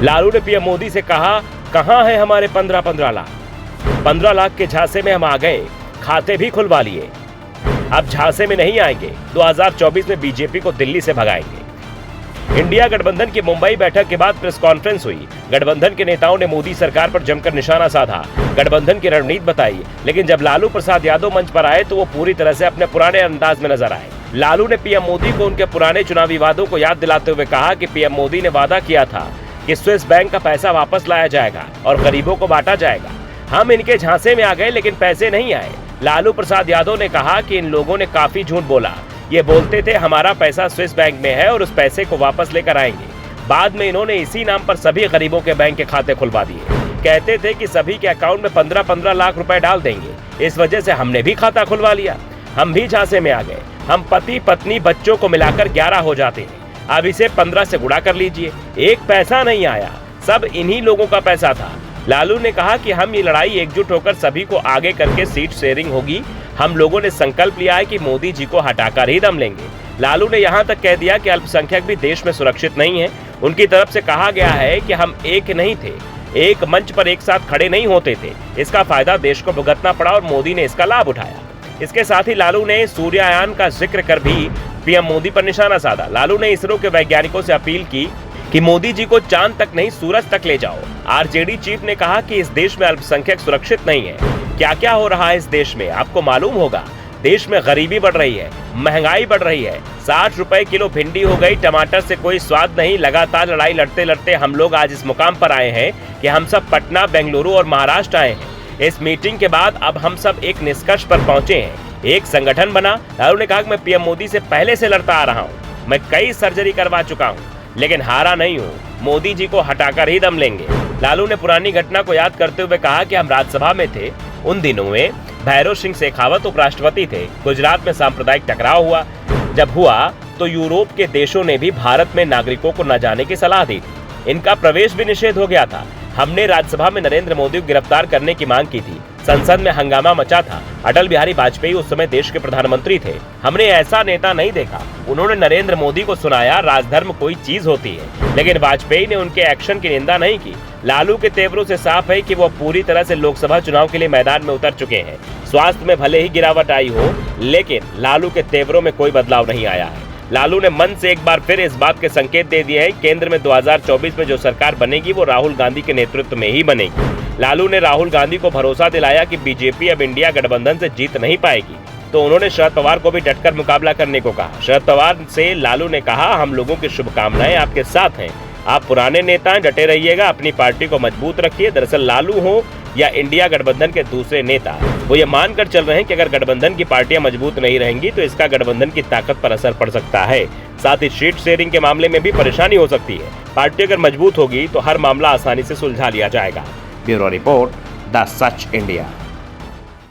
लालू ने पीएम मोदी से कहा, कहां है हमारे 15-15 लाख? 15 लाख के झांसे में हम आ गए, खाते भी खुलवा लिए, अब झांसे में नहीं आएंगे। 2024 में बीजेपी को दिल्ली से भगाएंगे। इंडिया गठबंधन की मुंबई बैठक के बाद प्रेस कॉन्फ्रेंस हुई। गठबंधन के नेताओं ने मोदी सरकार पर जमकर निशाना साधा, गठबंधन की रणनीति बताई, लेकिन जब लालू प्रसाद यादव मंच पर आए तो वो पूरी तरह से अपने पुराने अंदाज में नजर आए। लालू ने पीएम मोदी को उनके पुराने चुनावी वादों को याद दिलाते हुए कहा कि पीएम मोदी ने वादा किया था कि स्विस बैंक का पैसा वापस लाया जाएगा और गरीबों को बांटा जाएगा। हम इनके झांसे में आ गए लेकिन पैसे नहीं आए। लालू प्रसाद यादव ने कहा कि इन लोगों ने काफी झूठ बोला। ये बोलते थे हमारा पैसा स्विस बैंक में है और उस पैसे को वापस लेकर आएंगे। बाद में इन्होंने इसी नाम पर सभी गरीबों के बैंक के खाते खुलवा दिए। कहते थे कि सभी के अकाउंट में 15-15 लाख रुपए डाल देंगे। इस वजह से हमने भी खाता खुलवा लिया। हम भी झांसे में आ गए। हम पति पत्नी बच्चों को मिलाकर 11 हो जाते हैं। अब इसे 15 से गुणा कर लीजिए। एक पैसा नहीं आया, सब इन्हीं लोगों का पैसा था। लालू ने कहा कि हम ये लड़ाई एकजुट होकर सभी को आगे करके सीट शेयरिंग होगी। हम लोगों ने संकल्प लिया है कि मोदी जी को हटाकर ही दम लेंगे। लालू ने यहाँ तक कह दिया कि अल्पसंख्यक भी देश में सुरक्षित नहीं है। उनकी तरफ से कहा गया है कि हम एक नहीं थे, एक मंच पर एक साथ खड़े नहीं होते थे। इसका फायदा देश को भुगतना पड़ा और मोदी ने इसका लाभ उठाया। इसके साथ ही लालू ने सूर्ययान का जिक्र कर भी पीएम मोदी पर निशाना साधा। लालू ने इसरो के वैज्ञानिकों से अपील की कि मोदी जी को चांद तक नहीं सूरज तक ले जाओ। आरजेडी चीफ ने कहा कि इस देश में अल्पसंख्यक सुरक्षित नहीं है। क्या क्या हो रहा है इस देश में आपको मालूम होगा। देश में गरीबी बढ़ रही है, महंगाई बढ़ रही है। 60 रुपए किलो भिंडी हो गई, टमाटर से कोई स्वाद नहीं। लगातार लड़ाई लड़ते लड़ते हम लोग आज इस मुकाम पर आए हैं कि हम सब पटना, बेंगलुरु और महाराष्ट्र आए हैं। इस मीटिंग के बाद अब हम सब एक निष्कर्ष पर पहुंचे हैं, एक संगठन बना। लालू ने कहा कि मैं पीएम मोदी से पहले से लड़ता आ रहा हूं। मैं कई सर्जरी करवा चुका हूं लेकिन हारा नहीं हूं। मोदी जी को हटाकर ही दम लेंगे। लालू ने पुरानी घटना को याद करते हुए कहा कि हम राज्यसभा में थे, उन दिनों में भैरव सिंह शेखावत उपराष्ट्रपति थे। गुजरात में सांप्रदायिक टकराव हुआ। जब हुआ तो यूरोप के देशों ने भी भारत में नागरिकों को न जाने की सलाह दी थी। इनका प्रवेश भी निषेध हो गया था। हमने राज्यसभा में नरेंद्र मोदी को गिरफ्तार करने की मांग की थी। संसद में हंगामा मचा था। अटल बिहारी वाजपेयी उस समय देश के प्रधानमंत्री थे। हमने ऐसा नेता नहीं देखा। उन्होंने नरेंद्र मोदी को सुनाया राजधर्म कोई चीज होती है, लेकिन वाजपेयी ने उनके एक्शन की निंदा नहीं की। लालू के तेवरों से साफ है कि वो पूरी तरह से लोकसभा चुनाव के लिए मैदान में उतर चुके हैं। स्वास्थ्य में भले ही गिरावट आई हो, लेकिन लालू के तेवरों में कोई बदलाव नहीं आया है। लालू ने मन से एक बार फिर इस बात के संकेत दे दिए हैं, केंद्र में 2024 में जो सरकार बनेगी वो राहुल गांधी के नेतृत्व में ही बनेगी। लालू ने राहुल गांधी को भरोसा दिलाया कि बीजेपी अब इंडिया गठबंधन से जीत नहीं पाएगी, तो उन्होंने शरद पवार को भी डटकर मुकाबला करने को कहा। शरद पवार से लालू ने कहा, हम लोगों की शुभकामनाएं आपके साथ हैं। आप पुराने नेता हैं, डटे रहिएगा, अपनी पार्टी को मजबूत रखिए। दरअसल लालू हो या इंडिया गठबंधन के दूसरे नेता, वो ये मानकर चल रहे हैं कि अगर गठबंधन की पार्टियां मजबूत नहीं रहेंगी तो इसका गठबंधन की ताकत पर असर पड़ सकता है। साथ ही सीट शेयरिंग के मामले में भी परेशानी हो सकती है। पार्टी अगर मजबूत होगी तो हर मामला आसानी से सुलझा लिया जाएगा। Bureau report, the such India.